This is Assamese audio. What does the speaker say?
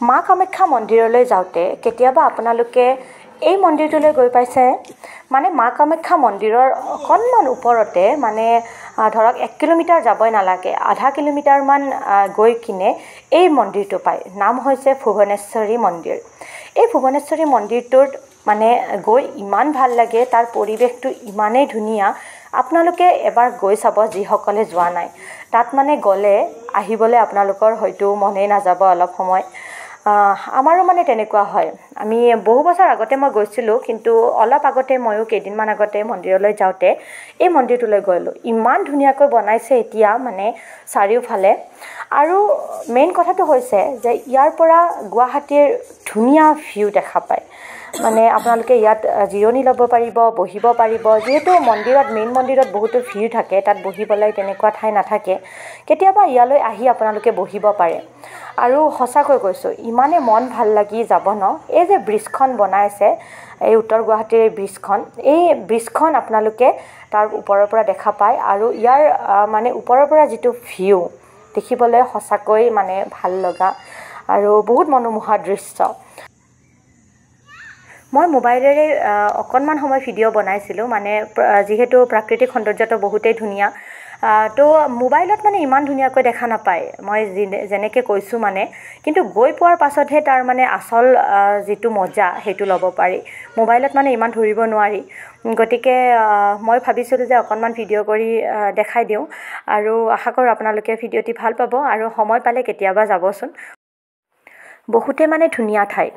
মা কামাখ্যা মন্দিৰলৈ যাওঁতে কেতিয়াবা আপোনালোকে এই মন্দিৰটোলৈ গৈ পাইছে? মানে মা কামাখ্যা মন্দিৰৰ অকণমান ওপৰতে মানে ধৰক 1 কিলোমিটাৰ যাবই নালাগে, আধা কিলোমিটাৰমান গৈ কিনে এই মন্দিৰটো পায়। নাম হৈছে ভুৱনেশ্বৰী মন্দিৰ। এই ভুৱনেশ্বৰী মন্দিৰটোত মানে গৈ ইমান ভাল লাগে, তাৰ পৰিৱেশটো ইমানেই ধুনীয়া। আপোনালোকে এবাৰ গৈ চাব যিসকলে যোৱা নাই। তাত মানে গ'লে আহিবলৈ আপোনালোকৰ হয়তো মনেই নাযাব অলপ সময়। আমাৰো মানে তেনেকুৱা হয়। আমি বহু বছৰ আগতে মই গৈছিলোঁ, কিন্তু অলপ আগতে ময়ো কেইদিনমান আগতে মন্দিৰলৈ যাওঁতে এই মন্দিৰটোলৈ গ'লোঁ। ইমান ধুনীয়াকৈ বনাইছে এতিয়া মানে চাৰিওফালে। আৰু মেইন কথাটো হৈছে যে ইয়াৰ পৰা গুৱাহাটীৰ ধুনীয়া ভিউ দেখা পায়। মানে আপোনালোকে ইয়াত জিৰণি ল'ব পাৰিব, বহিব পাৰিব। যিহেতু মেইন মন্দিৰত বহুতো ভিৰ থাকে, তাত বহিবলৈ তেনেকুৱা ঠাই নাথাকে। কেতিয়াবা ইয়ালৈ আহি আপোনালোকে বহিব পাৰে। আৰু সঁচাকৈ কৈছোঁ, ইমানে মন ভাল লাগি যাব ন। এই যে ব্ৰিজখন বনাইছে, এই উত্তৰ গুৱাহাটীৰ এই ব্ৰিজখন আপোনালোকে তাৰ ওপৰৰ পৰা দেখা পায়। আৰু ইয়াৰ মানে ওপৰৰ পৰা যিটো ভিউ দেখিবলৈ সঁচাকৈ মানে ভাল লগা আৰু বহুত মনোমোহা দৃশ্য। মই মোবাইলেৰে অকণমান সময় ভিডিঅ' বনাইছিলোঁ, মানে যিহেতু প্ৰাকৃতিক সৌন্দৰ্যটো বহুতেই ধুনীয়া। তো মোবাইলত মানে ইমান ধুনীয়াকৈ দেখা নাপায়, মই যেনেকৈ কৈছোঁ মানে। কিন্তু গৈ পোৱাৰ পাছতহে তাৰ মানে আচল যিটো মজা সেইটো ল'ব পাৰি। মোবাইলত মানে ইমান ধৰিব নোৱাৰি। গতিকে মই ভাবিছিলোঁ যে অকণমান ভিডিঅ' কৰি দেখাই দিওঁ। আৰু আশা কৰোঁ আপোনালোকে ভিডিঅ'টি ভাল পাব আৰু সময় পালে কেতিয়াবা যাবচোন। বহুতে মানে ধুনীয়া ঠাই।